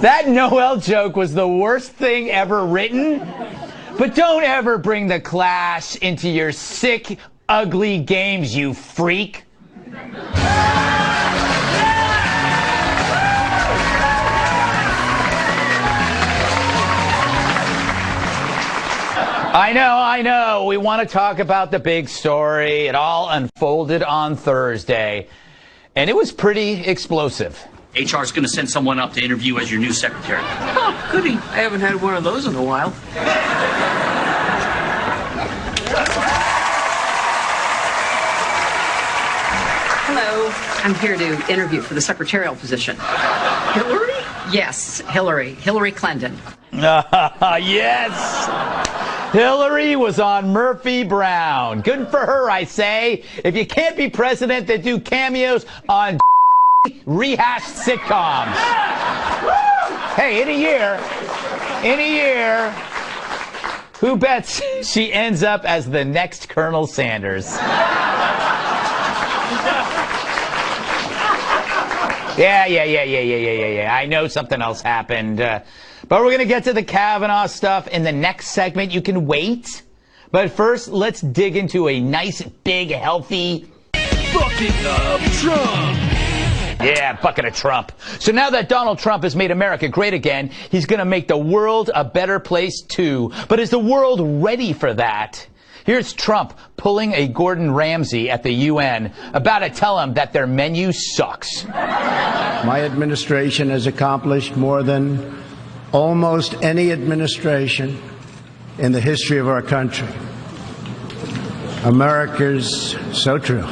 That Noel joke was the worst thing ever written. But don't ever bring the Clash into your sick, ugly games, you freak. I know. We want to talk about the big story. It all unfolded on Thursday, and it was pretty explosive. HR is going to send someone up to interview as your new secretary. Oh, goody. I haven't had one of those in a while. Hello. I'm here to interview for the secretarial position. Hillary? Yes, Hillary. Hillary Clinton. Yes! Hillary was on Murphy Brown. Good for her, I say. If you can't be president, then do cameos on rehashed sitcoms. Hey, in a year, who bets she ends up as the next Colonel Sanders? Yeah. I know something else happened. But we're going to get to the Kavanaugh stuff in the next segment. You can wait. But first, let's dig into a nice, big, healthy bucket of Trump. Yeah, bucket of Trump. So now that Donald Trump has made America great again, he's going to make the world a better place too. But is the world ready for that? Here's Trump pulling a Gordon Ramsay at the UN about to tell him that their menu sucks. My administration has accomplished more than almost any administration in the history of our country. America's so true.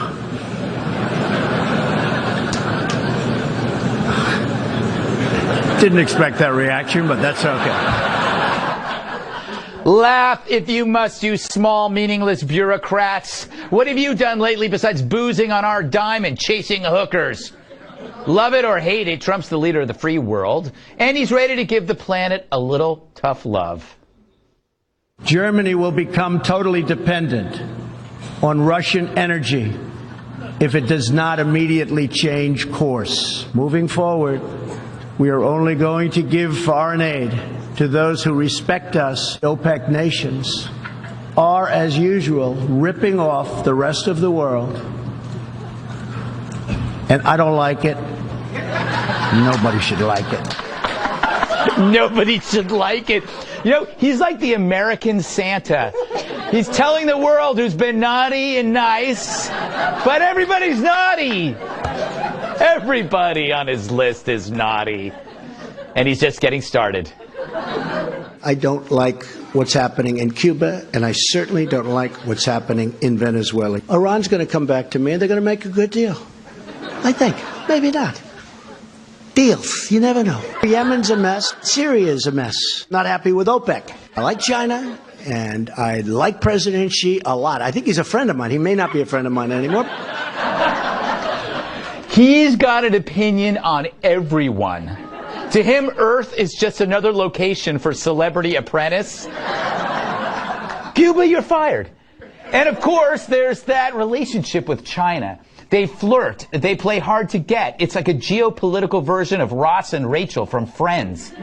Didn't expect that reaction, but that's okay. Laugh if you must, you small, meaningless bureaucrats. What have you done lately besides boozing on our dime and chasing hookers? Love it or hate it, Trump's the leader of the free world, and he's ready to give the planet a little tough love. Germany will become totally dependent on Russian energy if it does not immediately change course. Moving forward, we are only going to give foreign aid to those who respect us. OPEC nations are, as usual, ripping off the rest of the world. And I don't like it. Nobody should like it. Nobody should like it. You know, he's like the American Santa. He's telling the world who's been naughty and nice, but everybody's naughty. Everybody on his list is naughty. And he's just getting started. I don't like what's happening in Cuba, and I certainly don't like what's happening in Venezuela. Iran's going to come back to me, and they're going to make a good deal. I think. Maybe not. Deals. You never know. Yemen's a mess. Syria's a mess. Not happy with OPEC. I like China, and I like President Xi a lot. I think he's a friend of mine. He may not be a friend of mine anymore. He's got an opinion on everyone. To him, Earth is just another location for Celebrity Apprentice. Cuba, you're fired. And of course, there's that relationship with China. They flirt. They play hard to get. It's like a geopolitical version of Ross and Rachel from Friends.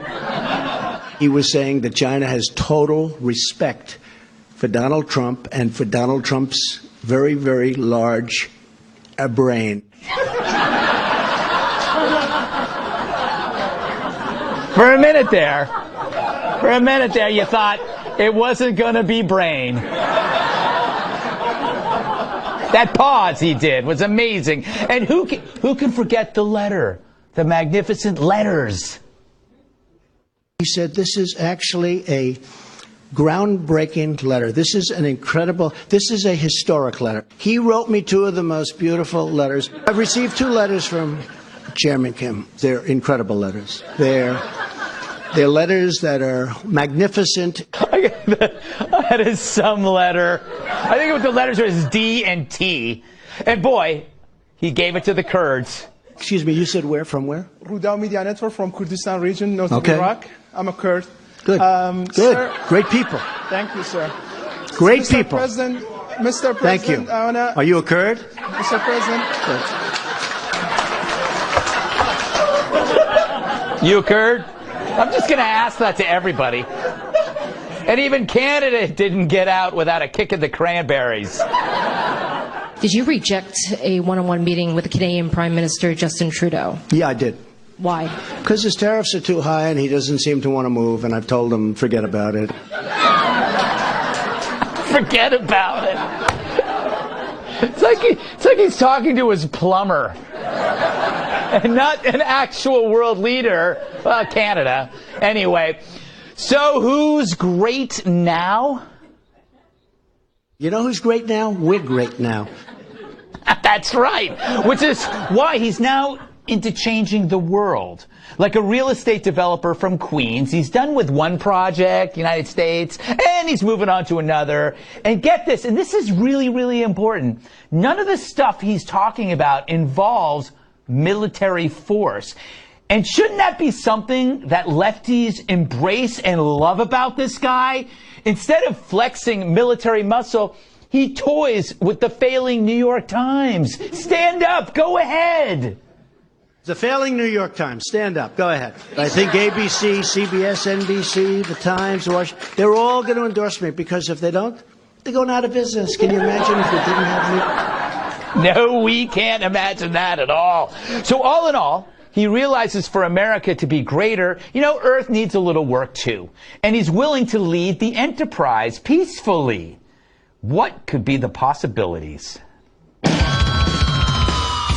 He was saying that China has total respect for Donald Trump and for Donald Trump's very, very large brain. For a minute there, you thought it wasn't going to be brain. That pause he did was amazing. And who can forget the letter, the magnificent letters? He said this is actually a groundbreaking letter. This is a historic letter. He wrote me two of the most beautiful letters. I've received two letters from Chairman Kim. They're incredible letters. They're letters that are magnificent. That is some letter. I think what the letters was D and T. And boy, he gave it to the Kurds. Excuse me, you said where? From where? Rudal Media Network from Kurdistan region, north of Iraq. I'm a Kurd. Good. Good. Sir, great people. Thank you, sir. Great Mr. people. Mr. President, thank you. Are you a Kurd? Mr. President. Good. You a Kurd? I'm just going to ask that to everybody. And even Canada didn't get out without a kick in the cranberries. Did you reject a one-on-one meeting with the Canadian Prime Minister, Justin Trudeau? Yeah, I did. Why? Because his tariffs are too high and he doesn't seem to want to move, and I've told him, forget about it. Forget about it. It's like he's talking to his plumber. And not an actual world leader. Well, Canada. Anyway, so who's great now? You know who's great now? We're great now. That's right. Which is why he's now into changing the world. Like a real estate developer from Queens. He's done with one project, United States, and he's moving on to another. And get this, and this is really, really important. None of the stuff he's talking about involves military force. And shouldn't that be something that lefties embrace and love about this guy? Instead of flexing military muscle, he toys with the failing New York Times. Stand up. Go ahead. The failing New York Times. Stand up. Go ahead. I think ABC, CBS, NBC, the Times, they're all going to endorse me, because if they don't, they're going out of business. Can you imagine if we didn't have me? No, we can't imagine that at all. So all in all, he realizes for America to be greater, Earth needs a little work too. And he's willing to lead the enterprise peacefully. What could be the possibilities?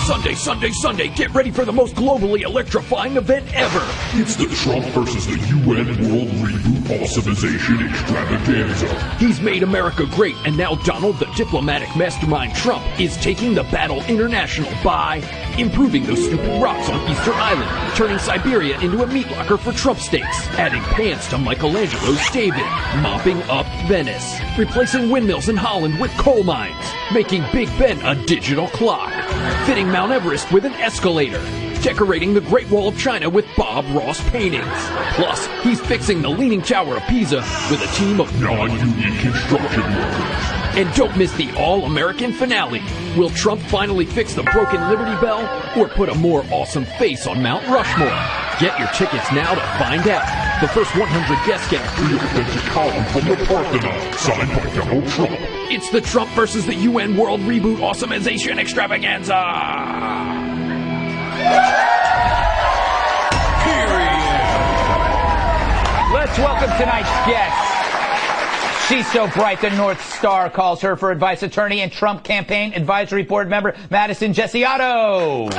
Sunday, Sunday, Sunday, get ready for the most globally electrifying event ever. It's the Trump versus the UN World Reboot Awesomization Extravaganza. He's made America great, and now Donald, the diplomatic mastermind Trump, is taking the battle international by improving those stupid rocks on Easter Island, turning Siberia into a meat locker for Trump steaks, adding pants to Michelangelo's David, mopping up Venice, replacing windmills in Holland with coal mines, making Big Ben a digital clock, fitting Mount Everest with an escalator, decorating the Great Wall of China with Bob Ross paintings. Plus, he's fixing the Leaning Tower of Pisa with a team of non-union construction workers. And don't miss the all-American finale. Will Trump finally fix the broken Liberty Bell or put a more awesome face on Mount Rushmore? Get your tickets now to find out. The first 100 guests get a free authentic column from the Parthenon, signed by Donald Trump. It's the Trump versus the UN World Reboot Awesomization Extravaganza. Let's welcome tonight's guest. She's so bright the North Star calls her for advice, attorney and Trump Campaign Advisory Board member Madison Gessiato.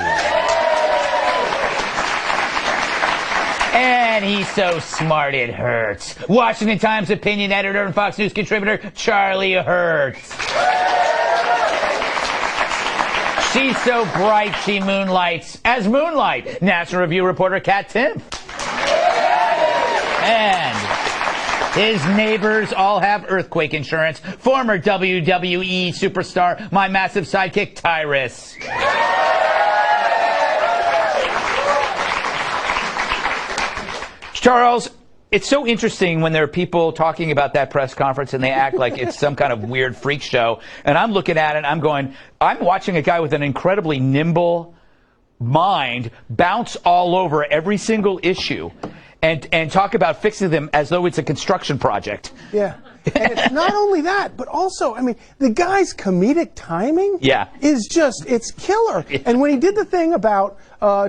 And he's so smart it hurts. Washington Times opinion editor and Fox News contributor Charlie Hertz. She's so bright she moonlights as Moonlight. National Review reporter Kat Timpf. And his neighbors all have earthquake insurance. Former WWE superstar, my massive sidekick, Tyrus. Charles, it's so interesting when there are people talking about that press conference and they act like it's some kind of weird freak show. And I'm looking at it and I'm going, I'm watching a guy with an incredibly nimble mind bounce all over every single issue and talk about fixing them as though it's a construction project. Yeah. And it's not only that, but also, I mean, the guy's comedic timing is just, it's killer. Yeah. And when he did the thing about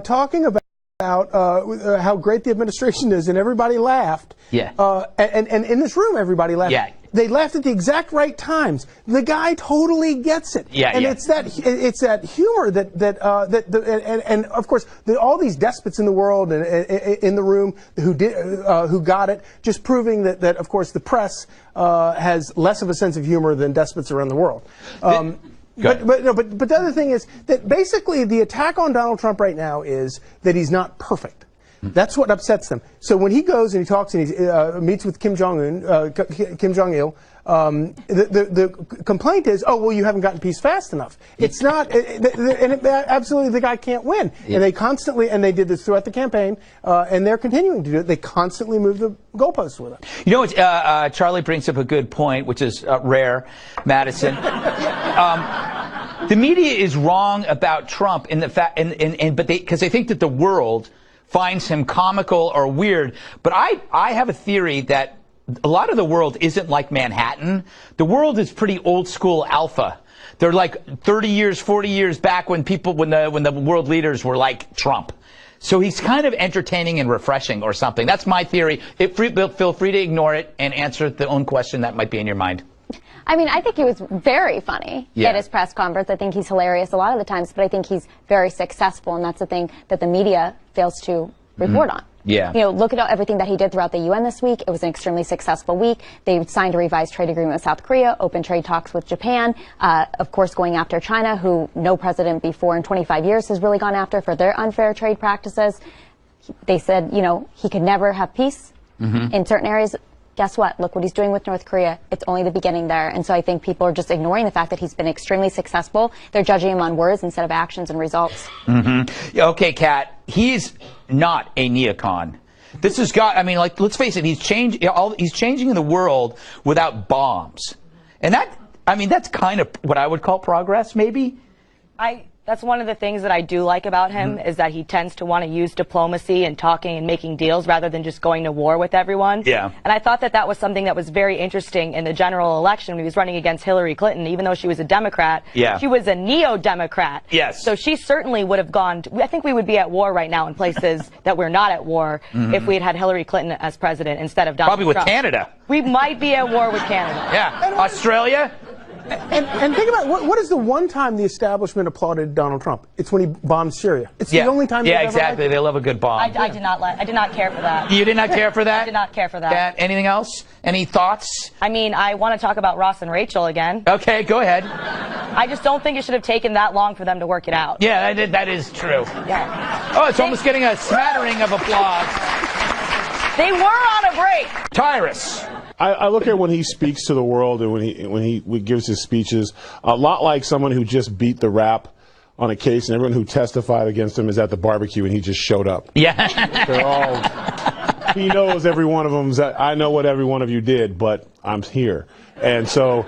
talking about how great the administration is, and everybody laughed. Yeah. And in this room, everybody laughed. Yeah. They laughed at the exact right times. The guy totally gets it. Yeah. And it's that humor and of course all these despots in the world and in the room who got it, just proving that of course the press has less of a sense of humor than despots around the world. But the other thing is that basically the attack on Donald Trump right now is that he's not perfect. That's what upsets them. So when he goes and he talks and he meets with Kim Jong-il, the complaint is, oh, well, you haven't gotten peace fast enough. It's not, absolutely the guy can't win. Yeah. And they constantly, and they did this throughout the campaign, and they're continuing to do it. They constantly move the goalposts with it. You know, Charlie brings up a good point, which is rare, Madison. The media is wrong about Trump in the fact, but because they think that the world finds him comical or weird. But I have a theory that a lot of the world isn't like Manhattan. The world is pretty old school alpha. They're like 30 years, 40 years back when the world leaders were like Trump. So he's kind of entertaining and refreshing or something. That's my theory. Feel free to ignore it and answer the own question that might be in your mind. I mean, I think he was very funny at his press conference. I think he's hilarious a lot of the times, but I think he's very successful, and that's the thing that the media fails to report on. Yeah. You know, look at everything that he did throughout the UN this week. It was an extremely successful week. They signed a revised trade agreement with South Korea, open trade talks with Japan, of course going after China, who no president before in 25 years has really gone after for their unfair trade practices. They said, you know, he could never have peace in certain areas. Guess what? Look what he's doing with North Korea. It's only the beginning there. And so I think people are just ignoring the fact that he's been extremely successful. They're judging him on words instead of actions and results. Okay, Kat, he's not a neocon. This has got, I mean, like, let's face it, he's changing the world without bombs. And that, I mean, that's kind of what I would call progress, maybe. That's one of the things that I do like about him is that he tends to want to use diplomacy and talking and making deals rather than just going to war with everyone. Yeah. And I thought that that was something that was very interesting in the general election when he was running against Hillary Clinton. Even though she was a Democrat, she was a neo-Democrat. Yes. So she certainly would have gone I think we would be at war right now in places that we're not at war if we had Hillary Clinton as president instead of Donald Probably with Trump. Canada. We might be at war with Canada. Yeah. Australia? And think about what is the one time the establishment applauded Donald Trump? It's when he bombed Syria. It's the only time. Yeah, exactly. They love a good bomb. I did not care for that. You did not care for that? I did not care for that. Kat, anything else? Any thoughts? I mean, I want to talk about Ross and Rachel again. Okay, go ahead. I just don't think it should have taken that long for them to work it out. Yeah, that is true. Yeah. Oh, it's almost getting a smattering of applause. They were on a break. Tyrus. I look at when he speaks to the world and when he gives his speeches, a lot like someone who just beat the rap on a case and everyone who testified against him is at the barbecue and he just showed up. Yeah. They're all, he knows every one of them. I know what every one of you did, but I'm here. And so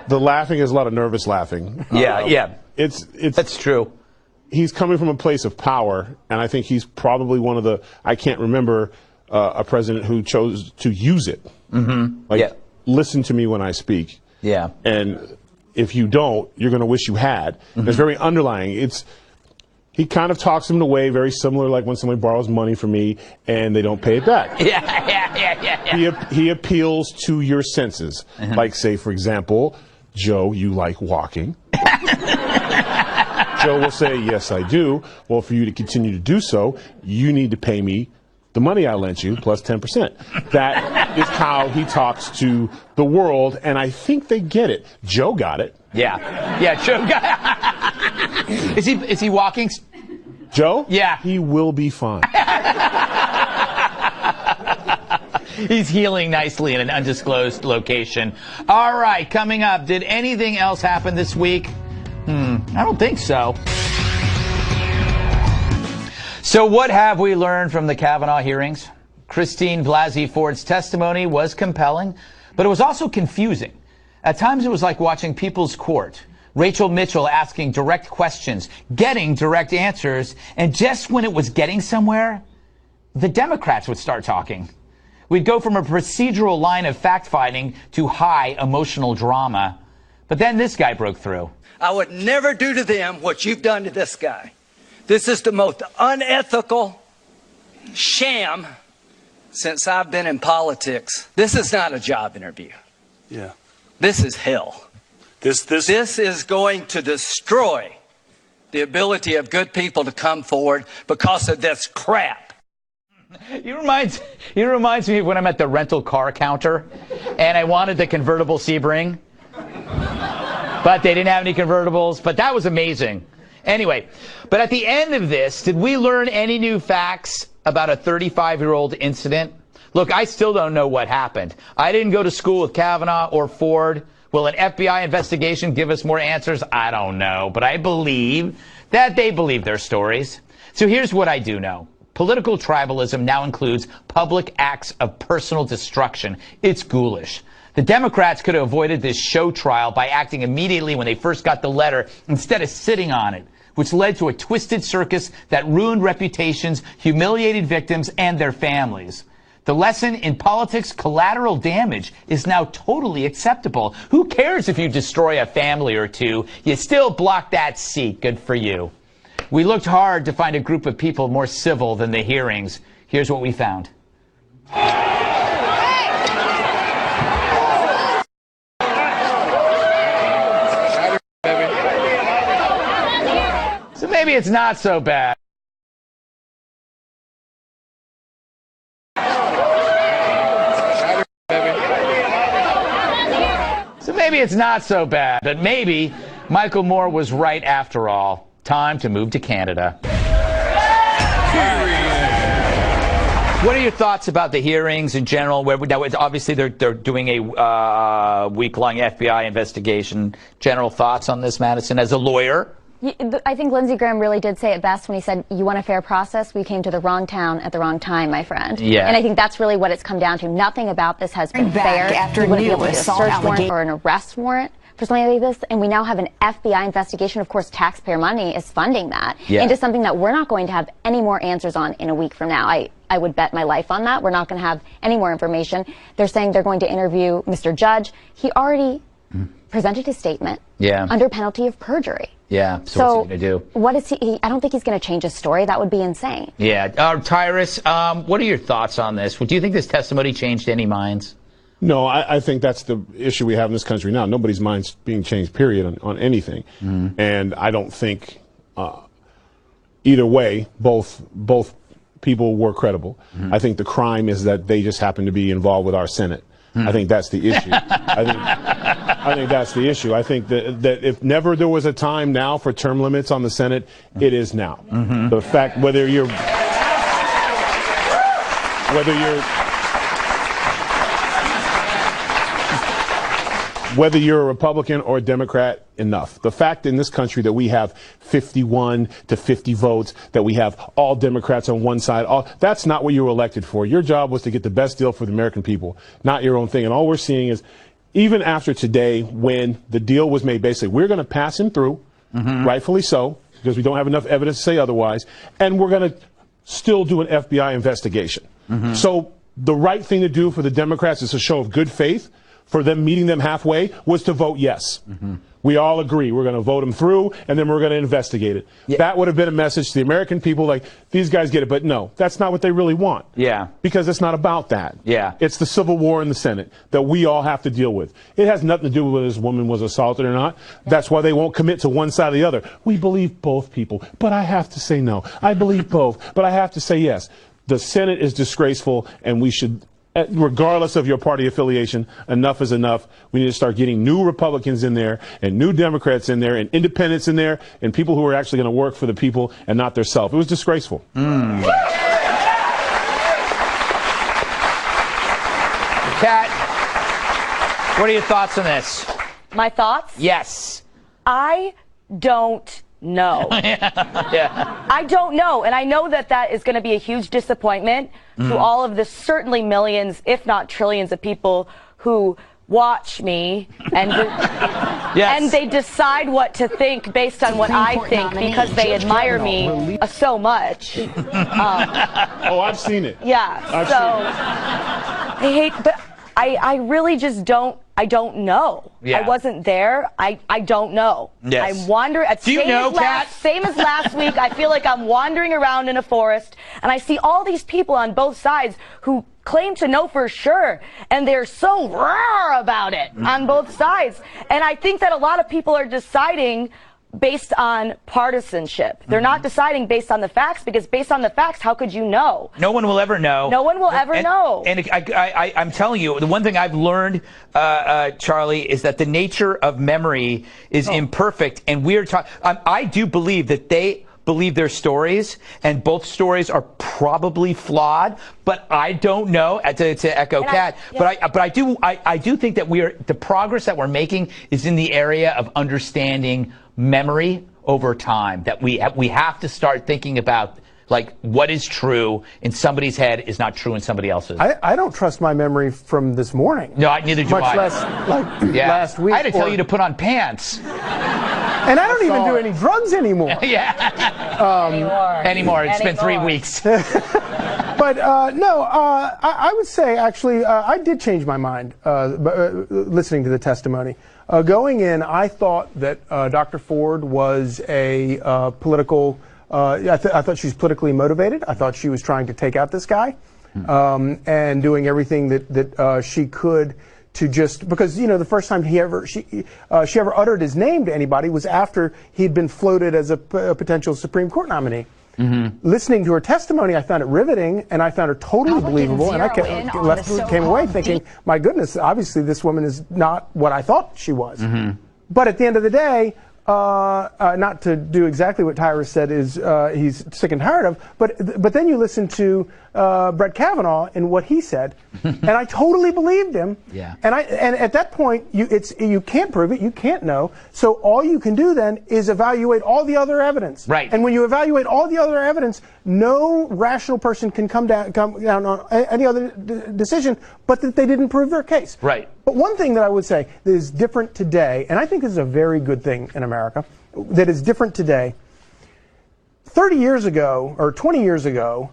the laughing is a lot of nervous laughing. Yeah. That's true. He's coming from a place of power, and I think he's probably one of the, I can't remember a president who chose to use it. Listen to me when I speak. Yeah. And if you don't, you're going to wish you had. It's very underlying. He kind of talks them away, very similar like when somebody borrows money from me and they don't pay it back. Yeah. He appeals to your senses. Like, say, for example, Joe, you like walking. Joe will say, yes, I do. Well, for you to continue to do so, you need to pay me the money I lent you plus 10%. That is how he talks to the world, and I think they get it. Joe got it. Yeah, Joe got it. Is he walking? Joe? Yeah. He will be fine. He's healing nicely in an undisclosed location. All right, coming up, did anything else happen this week? I don't think so. So what have we learned from the Kavanaugh hearings? Christine Blasey Ford's testimony was compelling, but it was also confusing. At times it was like watching People's Court. Rachel Mitchell asking direct questions, getting direct answers, and just when it was getting somewhere, the Democrats would start talking. We'd go from a procedural line of fact-finding to high emotional drama. But then this guy broke through. I would never do to them what you've done to this guy. This is the most unethical sham since I've been in politics. This is not a job interview. Yeah. This is hell. This is going to destroy the ability of good people to come forward because of this crap. He reminds me of when I'm at the rental car counter and I wanted the convertible Sebring, but they didn't have any convertibles, but that was amazing. Anyway, but at the end of this, did we learn any new facts about a 35-year-old incident? Look, I still don't know what happened. I didn't go to school with Kavanaugh or Ford. Will an FBI investigation give us more answers? I don't know, but I believe that they believe their stories. So here's what I do know. Political tribalism now includes public acts of personal destruction. It's ghoulish. The Democrats could have avoided this show trial by acting immediately when they first got the letter instead of sitting on it, which led to a twisted circus that ruined reputations, humiliated victims, and their families. The lesson in politics, collateral damage, is now totally acceptable. Who cares if you destroy a family or two? You still block that seat. Good for you. We looked hard to find a group of people more civil than the hearings. Here's what we found. So maybe it's not so bad. So maybe it's not so bad, but maybe Michael Moore was right after all. Time to move to Canada. What are your thoughts about the hearings in general? Obviously, they're doing a week-long FBI investigation. General thoughts on this, Madison, as a lawyer? I think Lindsey Graham really did say it best when he said, you want a fair process? We came to the wrong town at the wrong time, my friend. Yeah. And I think that's really what it's come down to. Nothing about this has been fair. After we wouldn't be able to new get a assault search warrant or an arrest warrant for something like this, and we now have an FBI investigation. Of course, taxpayer money is funding that into something that we're not going to have any more answers on in a week from now. I would bet my life on that. We're not going to have any more information. They're saying they're going to interview Mr. Judge. He already presented his statement under penalty of perjury. Yeah, so what's he going to do? What is he? I don't think he's going to change his story. That would be insane. Yeah. Tyrus, what are your thoughts on this? Do you think this testimony changed any minds? No, I think that's the issue we have in this country now. Nobody's mind's being changed, period, on anything. And I don't think either way, both people were credible. I think the crime is that they just happen to be involved with our Senate. I think that's the issue. I think that's the issue. I think that if never there was a time now for term limits on the Senate, it is now. The fact whether you're a Republican or a Democrat, enough. The fact in this country that we have 51 to 50 votes, that we have all Democrats on one side, that's not what you were elected for. Your job was to get the best deal for the American people, not your own thing. And all we're seeing is, even after today, when the deal was made, basically, we're going to pass him through, rightfully so, because we don't have enough evidence to say otherwise, and we're going to still do an FBI investigation. So the right thing to do for the Democrats is a show of good faith. For them meeting them halfway was to vote yes. We all agree we're going to vote them through, and then we're going to investigate it. That would have been a message to the American people, like, these guys get it. But no, that's not what they really want. Because it's not about that. It's the civil war in the Senate that we all have to deal with. It has nothing to do with whether this woman was assaulted or not. That's why they won't commit to one side or the other. We believe both people, but I have to say no. I believe both, but I have to say yes. The Senate is disgraceful, and we should, regardless of your party affiliation, enough is enough. We need to start getting new Republicans in there and new Democrats in there and independents in there and people who are actually going to work for the people and not their self. It was disgraceful. Kat, what are your thoughts on this? My thoughts? Yes. I don't know. I don't know. And I know that is going to be a huge disappointment to all of the certainly millions, if not trillions of people who watch me and and they decide what to think based on what I think because they admire me so much. I've seen it. I hate, but I really just don't. I don't know. I wasn't there. I don't know. I'm wandering. Do you know, Kat? Same as last week. I feel like I'm wandering around in a forest, and I see all these people on both sides who claim to know for sure, and they're so raw about it on both sides. And I think that a lot of people are deciding based on partisanship. They're not deciding based on the facts, because based on the facts, how could you know? No one will ever know. No one will ever know. And I'm telling you, the one thing I've learned, Charlie, is that the nature of memory is imperfect, and we're talking. I do believe that they believe their stories, and both stories are probably flawed, but I don't know, to echo Kat, but I do think that the progress that we're making is in the area of understanding memory over time, that we have to start thinking about, like, what is true in somebody's head is not true in somebody else's. I don't trust my memory from this morning. No, neither do I. Much less, like, last week. I had to tell you to put on pants. And I don't even do any drugs anymore. Anymore. It's been 3 weeks. But no, I would say actually I did change my mind listening to the testimony. Going in, I thought that Dr. Ford was a political. I thought she was politically motivated. I thought she was trying to take out this guy, and doing everything that she could to just because the first time she ever uttered his name to anybody was after he'd been floated as a potential Supreme Court nominee. Listening to her testimony, I found it riveting, and I found her totally believable, and I came away thinking, my goodness, obviously this woman is not what I thought she was. But at the end of the day, not to do exactly what Tyrus said is he's sick and tired of, but then you listen to Brett Kavanaugh and what he said, and I totally believed him. Yeah. And at that point, you can't prove it, you can't know. So all you can do then is evaluate all the other evidence. Right. And when you evaluate all the other evidence, no rational person can come down on any other decision, but that they didn't prove their case. Right. But one thing that I would say that is different today, and I think this is a very good thing in America, that is different today. 30 years ago, or 20 years ago,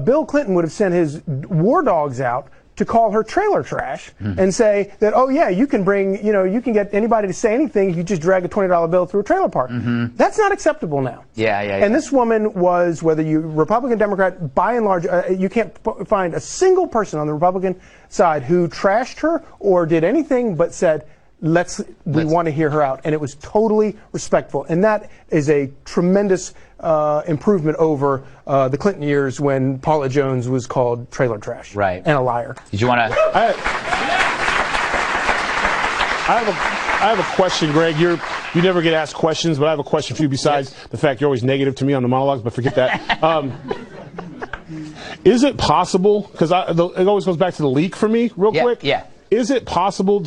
Bill Clinton would have sent his war dogs out to call her trailer trash and say that, oh yeah, you can bring, you can get anybody to say anything if you just drag a $20 bill through a trailer park. That's not acceptable now. Yeah. And this woman was, whether you Republican, Democrat, by and large, you can't find a single person on the Republican side who trashed her or did anything but said, we want to hear her out. And it was totally respectful. And that is a tremendous improvement over the Clinton years when Paula Jones was called trailer trash. Right. And a liar. Did you want to? I have a question, Greg. You never get asked questions, but I have a question for you besides the fact you're always negative to me on the monologues, but forget that. Is it possible, because it always goes back to the leak for me real quick. Yeah. Is it possible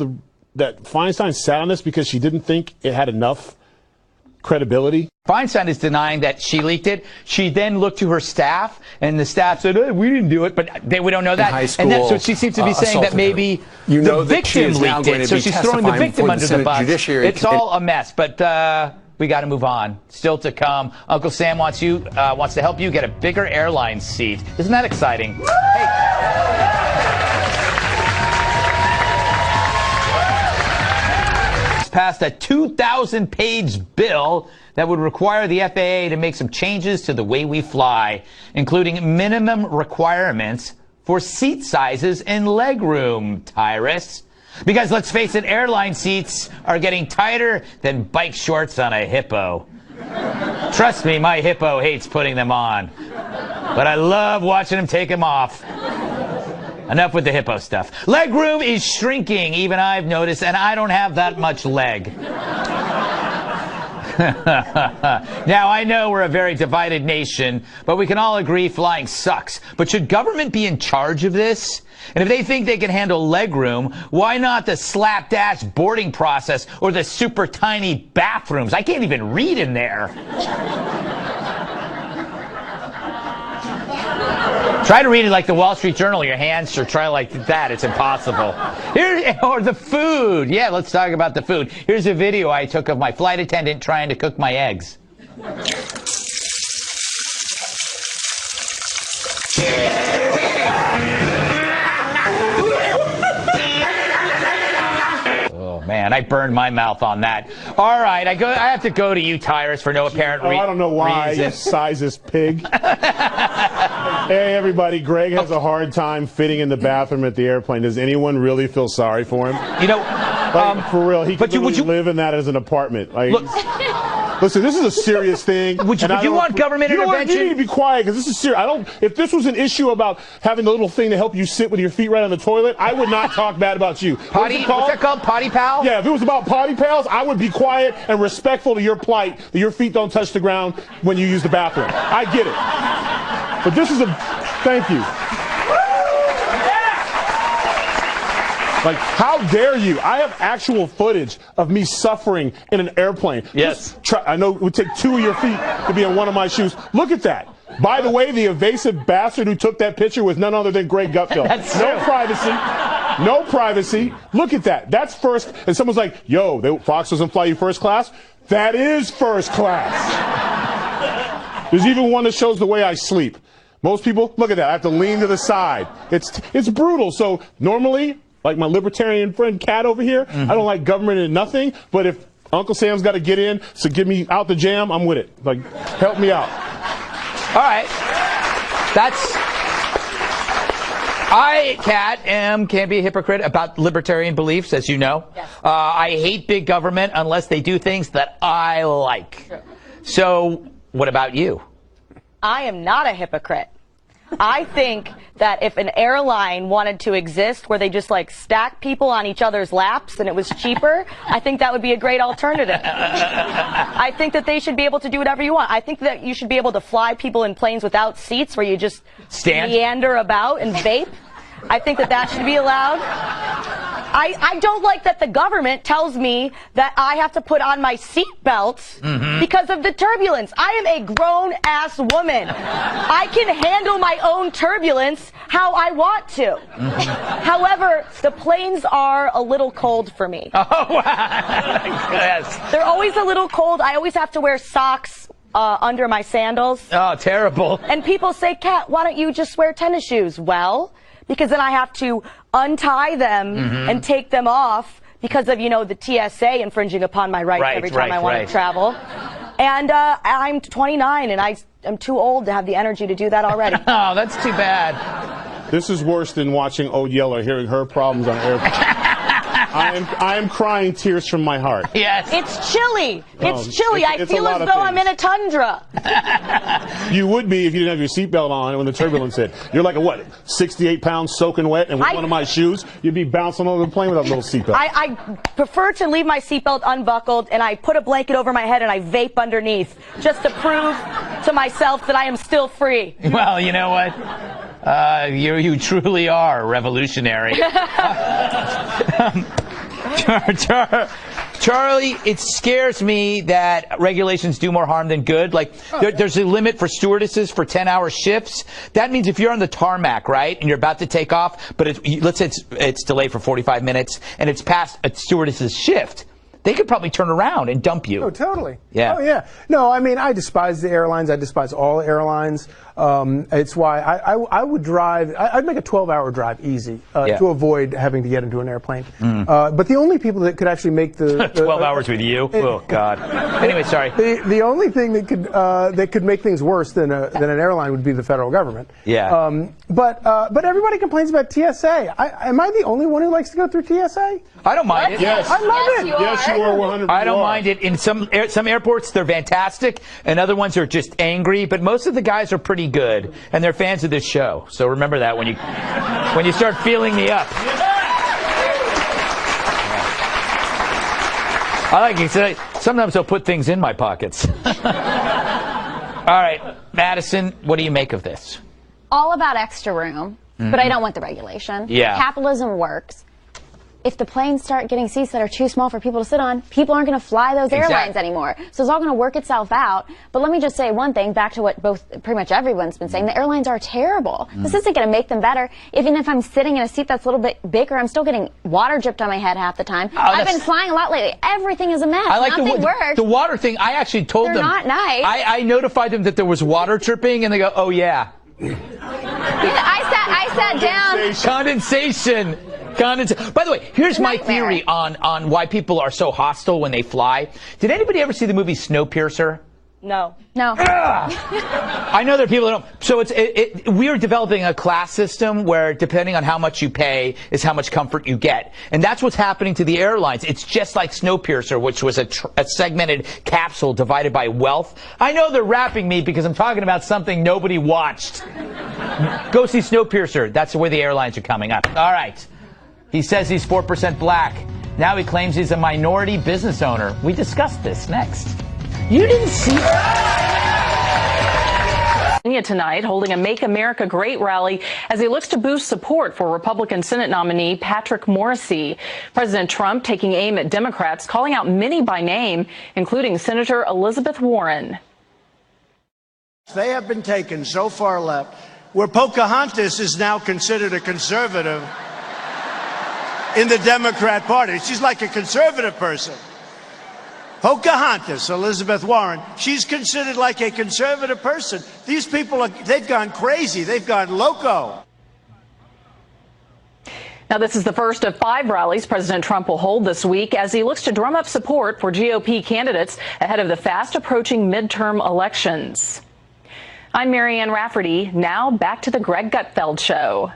that Feinstein sat on this because she didn't think it had enough credibility? Feinstein is denying that she leaked it. She then looked to her staff, and the staff said, we didn't do it, but we don't know that. In high school, and then, so she seems to be saying that maybe the victim leaked it. So she's throwing the victim under the bus. It's all a mess, but we got to move on. Still to come. Uncle Sam wants to help you get a bigger airline seat. Isn't that exciting? Hey. Passed a 2,000-page bill that would require the FAA to make some changes to the way we fly, including minimum requirements for seat sizes and legroom, Tyrus. Because let's face it, airline seats are getting tighter than bike shorts on a hippo. Trust me, my hippo hates putting them on. But I love watching him take them off. Enough with the hippo stuff. Legroom is shrinking, even I've noticed, and I don't have that much leg. Now, I know we're a very divided nation, but we can all agree flying sucks. But should government be in charge of this? And if they think they can handle legroom, why not the slapdash boarding process or the super tiny bathrooms? I can't even read in there. Try to read it like the Wall Street Journal. Your hands should try like that. It's impossible. Or the food. Yeah, let's talk about the food. Here's a video I took of my flight attendant trying to cook my eggs. Man, I burned my mouth on that. All right, I have to go to you, Tyrus, for no apparent reason. I don't know why. You sizest pig. Hey, everybody. Greg has a hard time fitting in the bathroom at the airplane. Does anyone really feel sorry for him? For real, he could live in that as an apartment. Listen, this is a serious thing. Would you want government intervention? You need to be quiet because this is serious. If this was an issue about having the little thing to help you sit with your feet right on the toilet, I would not talk bad about you. What's that called? Potty pal? Yeah, if it was about potty pals, I would be quiet and respectful to your plight that your feet don't touch the ground when you use the bathroom. I get it. But this is thank you. Like, how dare you? I have actual footage of me suffering in an airplane. Yes. I know it would take 2 of your feet to be in one of my shoes. Look at that. By the way, the evasive bastard who took that picture was none other than Greg Gutfeld. No privacy. No privacy. Look at that. That's first. And someone's like, yo, Fox doesn't fly you first class. That is first class. There's even one that shows the way I sleep. Most people, look at that, I have to lean to the side. It's brutal. So normally, like my libertarian friend Kat over here, I don't like government and nothing, but if Uncle Sam's got to get in, so get me out the jam, I'm with it. Like, help me out. All right. I, Kat, can't be a hypocrite about libertarian beliefs, as you know. Yes. I hate big government unless they do things that I like. Sure. So, what about you? I am not a hypocrite. I think that if an airline wanted to exist where they just like stack people on each other's laps and it was cheaper, I think that would be a great alternative. I think that they should be able to do whatever you want. I think that you should be able to fly people in planes without seats where you just meander about and vape. I think that should be allowed. I don't like that the government tells me that I have to put on my seatbelt because of the turbulence. I am a grown-ass woman. I can handle my own turbulence how I want to. However, the planes are a little cold for me. Oh, wow. Yes. They're always a little cold. I always have to wear socks under my sandals. Oh, terrible. And people say, Kat, why don't you just wear tennis shoes? Well, because then I have to untie them and take them off because of, the TSA infringing upon my rights every time I want to travel. And I'm 29 and I'm too old to have the energy to do that already. Oh, that's too bad. This is worse than watching Old Yeller, hearing her problems on airplanes. I am crying tears from my heart. Yes. It's chilly. It's chilly. I feel as though I'm in a tundra. You would be if you didn't have your seatbelt on when the turbulence hit. You're like a 68 pounds soaking wet, and with one of my shoes, you'd be bouncing over the plane without a little seatbelt. I prefer to leave my seatbelt unbuckled, and I put a blanket over my head and I vape underneath, just to prove to myself that I am still free. Well, you know what? You truly are revolutionary. Charlie, it scares me that regulations do more harm than good. Like, there's a limit for stewardesses for 10-hour shifts. That means if you're on the tarmac, right, and you're about to take off, but let's say it's delayed for 45 minutes, and it's past a stewardess's shift, they could probably turn around and dump you. Oh, totally. Yeah. Oh, yeah. No, I mean, I despise the airlines. I despise all airlines. It's why I would drive. I'd make a 12-hour drive easy to avoid having to get into an airplane. But the only people that could actually make the 12 hours with you. Oh God. Anyway, sorry. The only thing that could make things worse than an airline would be the federal government. Yeah. But everybody complains about TSA. Am I the only one who likes to go through TSA? I don't mind it. Yes. I love it. Yes, you are 100%. I don't mind it. In some airports, they're fantastic, and other ones are just angry. But most of the guys are pretty good, and they're fans of this show. So remember that when you start feeling me up. I like it. Sometimes they'll put things in my pockets. All right, Madison, what do you make of this? All about extra room, but I don't want the regulation. Yeah. Capitalism works. If the planes start getting seats that are too small for people to sit on, people aren't going to fly those airlines anymore. So it's all going to work itself out. But let me just say one thing, back to what pretty much everyone's been saying. The airlines are terrible. This isn't going to make them better. Even if I'm sitting in a seat that's a little bit bigger, I'm still getting water dripped on my head half the time. I've been flying a lot lately. Everything is a mess. I like Nothing works. The water thing, I actually told them. They're not nice. I notified them that there was water dripping, and they go, oh, yeah. I sat down. Condensation. By the way, here's my theory on why people are so hostile when they fly. Did anybody ever see the movie Snowpiercer? No. I know there are people that don't. So we are developing a class system where depending on how much you pay is how much comfort you get. And that's what's happening to the airlines. It's just like Snowpiercer, which was a segmented capsule divided by wealth. I know they're rapping me because I'm talking about something nobody watched. Go see Snowpiercer. That's the way the airlines are coming up. All right. He says he's 4% black. Now he claims he's a minority business owner. We discussed this next. You didn't see tonight, holding a Make America Great rally as he looks to boost support for Republican Senate nominee Patrick Morrisey. President Trump taking aim at Democrats, calling out many by name, including Senator Elizabeth Warren. They have been taken so far left, where Pocahontas is now considered a conservative in the Democrat Party. She's like a conservative person. Pocahontas, Elizabeth Warren, she's considered like a conservative person. These people, they've gone crazy. They've gone loco. Now, this is the first of 5 rallies President Trump will hold this week as he looks to drum up support for GOP candidates ahead of the fast-approaching midterm elections. I'm Marianne Rafferty. Now back to the Greg Gutfeld Show.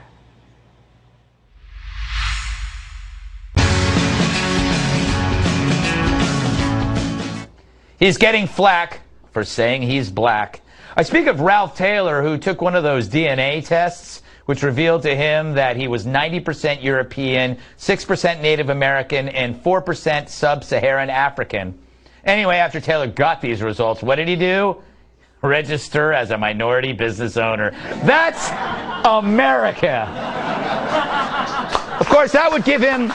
He's getting flack for saying he's black. I speak of Ralph Taylor, who took one of those DNA tests, which revealed to him that he was 90% European, 6% Native American, and 4% Sub-Saharan African. Anyway, after Taylor got these results, what did he do? Register as a minority business owner. That's America. Of course, that would give him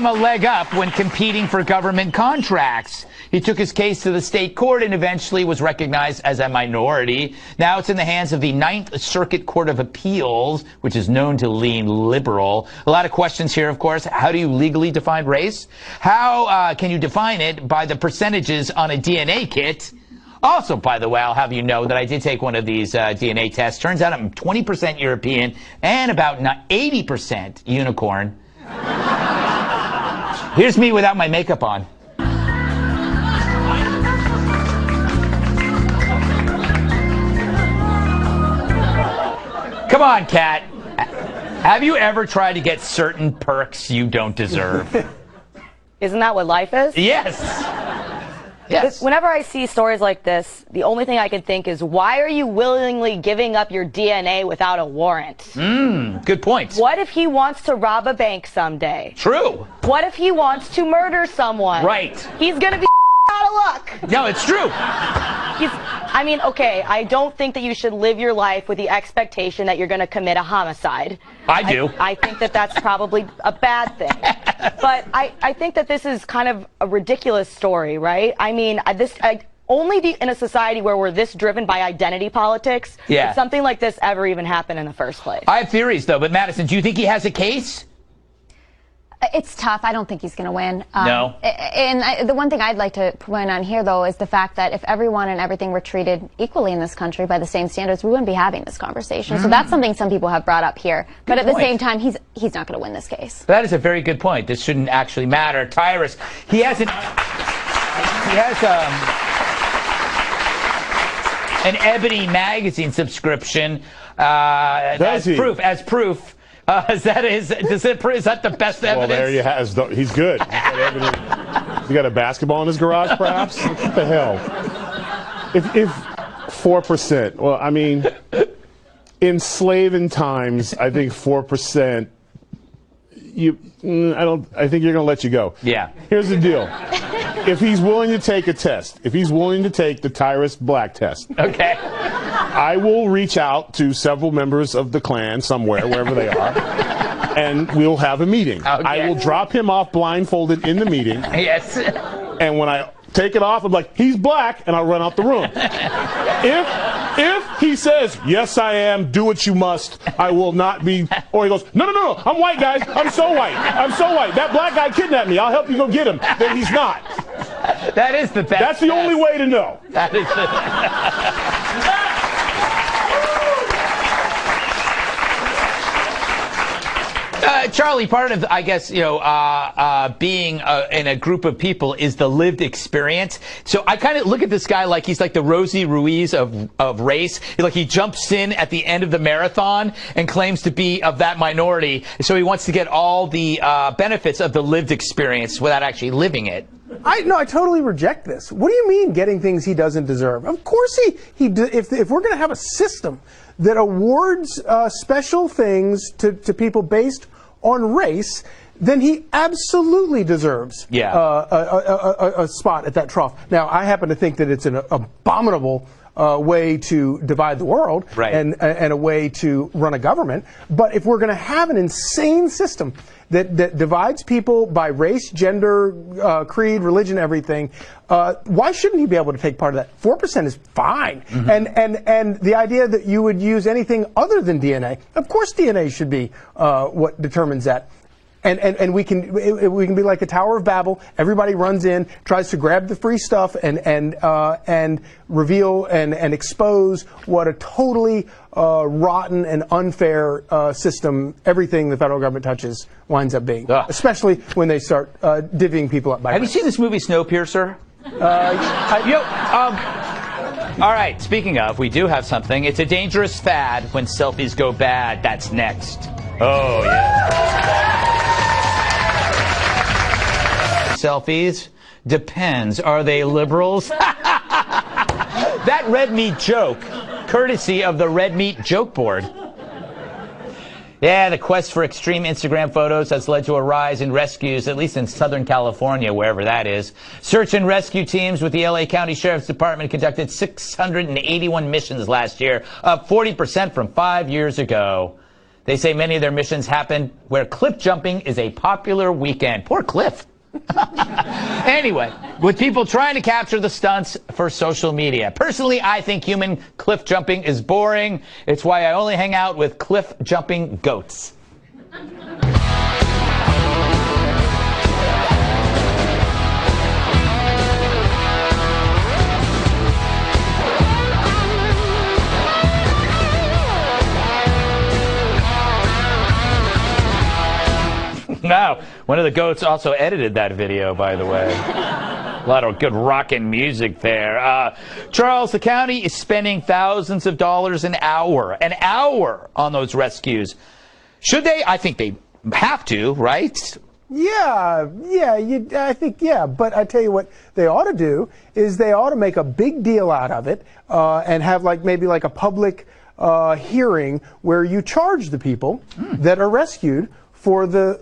a leg up when competing for government contracts. He took his case to the state court and eventually was recognized as a minority. Now it's in the hands of the Ninth Circuit Court of Appeals, which is known to lean liberal. A lot of questions here, of course. How do you legally define race? How can you define it by the percentages on a DNA kit? Also, by the way, I'll have you know that I did take one of these DNA tests. Turns out I'm 20% European and about 80% unicorn. Here's me without my makeup on. Come on, Kat. Have you ever tried to get certain perks you don't deserve? Isn't that what life is? Yes. Yes. Whenever I see stories like this, the only thing I can think is, why are you willingly giving up your DNA without a warrant? Good point. What if he wants to rob a bank someday? True. What if he wants to murder someone? Right. He's going to be out of luck. No, it's true. I mean, okay, I don't think that you should live your life with the expectation that you're going to commit a homicide. I do. I think that that's probably a bad thing. But I think that this is kind of a ridiculous story, right? I mean, only in a society where we're this driven by identity politics would something like this ever even happen in the first place. I have theories, though. But, Madison, do you think he has a case? It's tough. I don't think he's going to win. No. And the one thing I'd like to point on here, though, is the fact that if everyone and everything were treated equally in this country by the same standards, we wouldn't be having this conversation. So that's something some people have brought up here. But at the same time, he's not going to win this case. That is a very good point. This shouldn't actually matter. Tyrus, he has an Ebony magazine subscription as proof. Is that the best evidence? Well, there you have. He's good. He got a basketball in his garage, perhaps? What the hell? If 4%, well, I mean, in slaving times, I think 4%. I think you're going to let you go. Yeah. Here's the deal. If he's willing to take a test, if he's willing to take the Tyrus Black test, okay, I will reach out to several members of the Klan somewhere, wherever they are, and we'll have a meeting. Okay. I will drop him off blindfolded in the meeting. Yes. And when I take it off, I'm like, he's black, and I'll run out the room. If he says, yes, I am, do what you must, I will not be, or he goes, no, I'm white, guys, I'm so white, that black guy kidnapped me, I'll help you go get him, then he's not. That is the best. That's the only way to know. That is the... Charlie, part of, I guess, being in a group of people is the lived experience. So I kind of look at this guy like he's like the Rosie Ruiz of race. Like he jumps in at the end of the marathon and claims to be of that minority. So he wants to get all the benefits of the lived experience without actually living it. I totally reject this. What do you mean getting things he doesn't deserve? Of course if we're going to have a system that awards special things to people based on race, then he absolutely deserves a spot at that trough. Now, I happen to think that it's an abominable way to divide the world and a way to run a government. But if we're going to have an insane system that divides people by race, gender, creed, religion, everything, why shouldn't he be able to take part of that? 4% is fine. Mm-hmm. And the idea that you would use anything other than DNA, of course DNA should be what determines that. And we can be like a Tower of Babel. Everybody runs in, tries to grab the free stuff, and reveal and expose what a totally rotten and unfair system everything the federal government touches winds up being. Especially when they start divvying people up by Have you seen this movie Snowpiercer? All right, speaking of, we do have something. It's a dangerous fad when selfies go bad. That's next. Oh, yeah. Selfies? Depends. Are they liberals? That red meat joke, courtesy of the red meat joke board. Yeah, the quest for extreme Instagram photos has led to a rise in rescues, at least in Southern California, wherever that is. Search and rescue teams with the LA County Sheriff's Department conducted 681 missions last year, up 40% from 5 years ago. They say many of their missions happened where cliff jumping is a popular weekend. Poor Cliff. Anyway, with people trying to capture the stunts for social media. Personally, I think human cliff jumping is boring. It's why I only hang out with cliff jumping goats. Now, one of the goats also edited that video, by the way. A lot of good rockin' music there. Charles, the county is spending thousands of dollars an hour on those rescues. Should they? I think they have to, right? Yeah, I think, yeah. But I tell you what they ought to do is they ought to make a big deal out of it and have maybe a public hearing where you charge the people that are rescued for the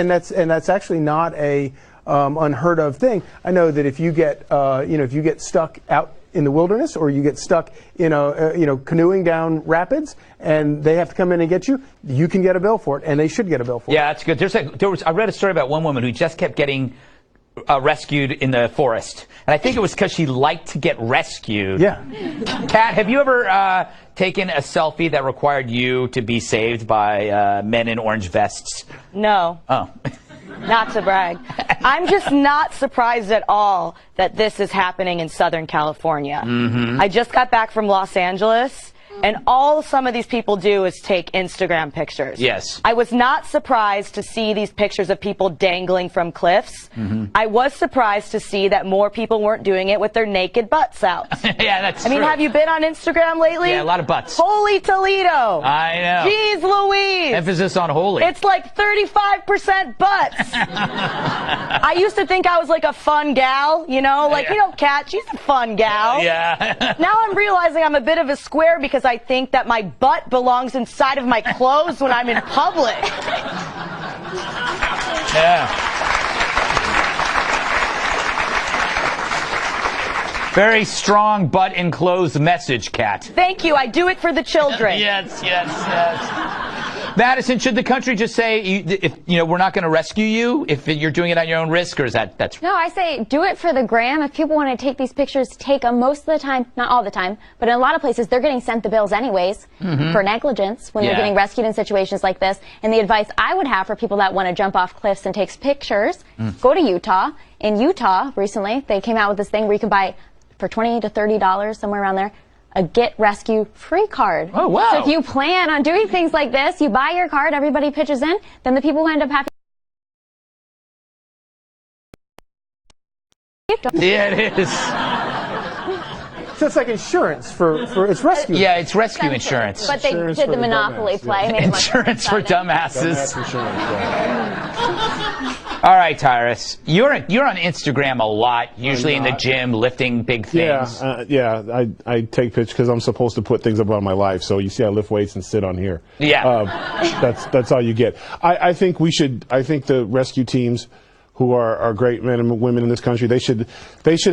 that's actually not a unheard of thing. I know that if you get stuck out in the wilderness or you get stuck canoeing down rapids and they have to come in and get you, you can get a bill for it, and they should get a bill for it. Yeah, that's good. I read a story about one woman who just kept getting rescued in the forest, and I think it was because she liked to get rescued. Yeah. Kat, have you ever taken a selfie that required you to be saved by men in orange vests? No. Oh. Not to brag. I'm just not surprised at all that this is happening in Southern California. Mm-hmm. I just got back from Los Angeles, and all some of these people do is take Instagram pictures. Yes. I was not surprised to see these pictures of people dangling from cliffs. Mm-hmm. I was surprised to see that more people weren't doing it with their naked butts out. Yeah, that's I mean, true. have you been on Instagram lately? Yeah, a lot of butts. Holy Toledo. I know. Jeez Louise. Emphasis on holy. It's like 35% butts. I used to think I was like a fun gal, Kat, she's a fun gal. Yeah. Now I'm realizing I'm a bit of a square because I think that my butt belongs inside of my clothes when I'm in public. Yeah. Very strong butt enclosed message, Kat. Thank you. I do it for the children. Yes. Madison, should the country just say, we're not going to rescue you if you're doing it on your own risk, or is that's... No, I say do it for the gram. If people want to take these pictures, take them most of the time, not all the time, but in a lot of places, they're getting sent the bills anyways for negligence when they're getting rescued in situations like this. And the advice I would have for people that want to jump off cliffs and take pictures, go to Utah. In Utah, recently, they came out with this thing where you can buy, for $20 to $30, somewhere around there, a Get Rescue free card. Oh, wow. So if you plan on doing things like this, you buy your card, everybody pitches in, then the people who end up having... Yeah, it is. So it's like insurance for it's rescue. Yeah, it's rescue insurance. But they Insurance did for the Monopoly play. yeah. Made it much Insurance for dumbasses. Dumbass insurance, yeah. All right, Tyrus. You're on Instagram a lot, usually in the gym, lifting big things. I take pictures because I'm supposed to put things about my life. So you see, I lift weights and sit on here. Yeah. That's all you get. I think the rescue teams, who are great men and women in this country, they should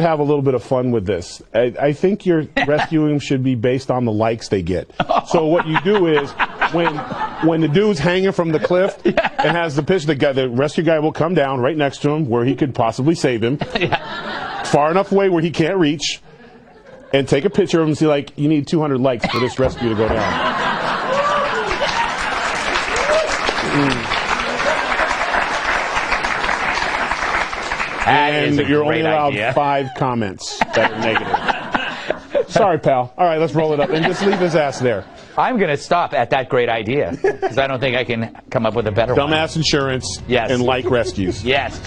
have a little bit of fun with this. I think your rescuing should be based on the likes they get. So what you do is when the dude's hanging from the cliff and has the picture, the rescue guy will come down right next to him where he could possibly save him, far enough away where he can't reach, and take a picture of him and see, you need 200 likes for this rescue to go down. And you're only allowed 5 comments that are negative. Sorry, pal. All right, let's roll it up and just leave his ass there. I'm going to stop at that great idea because I don't think I can come up with a better one. Dumbass insurance and like rescues. Yes.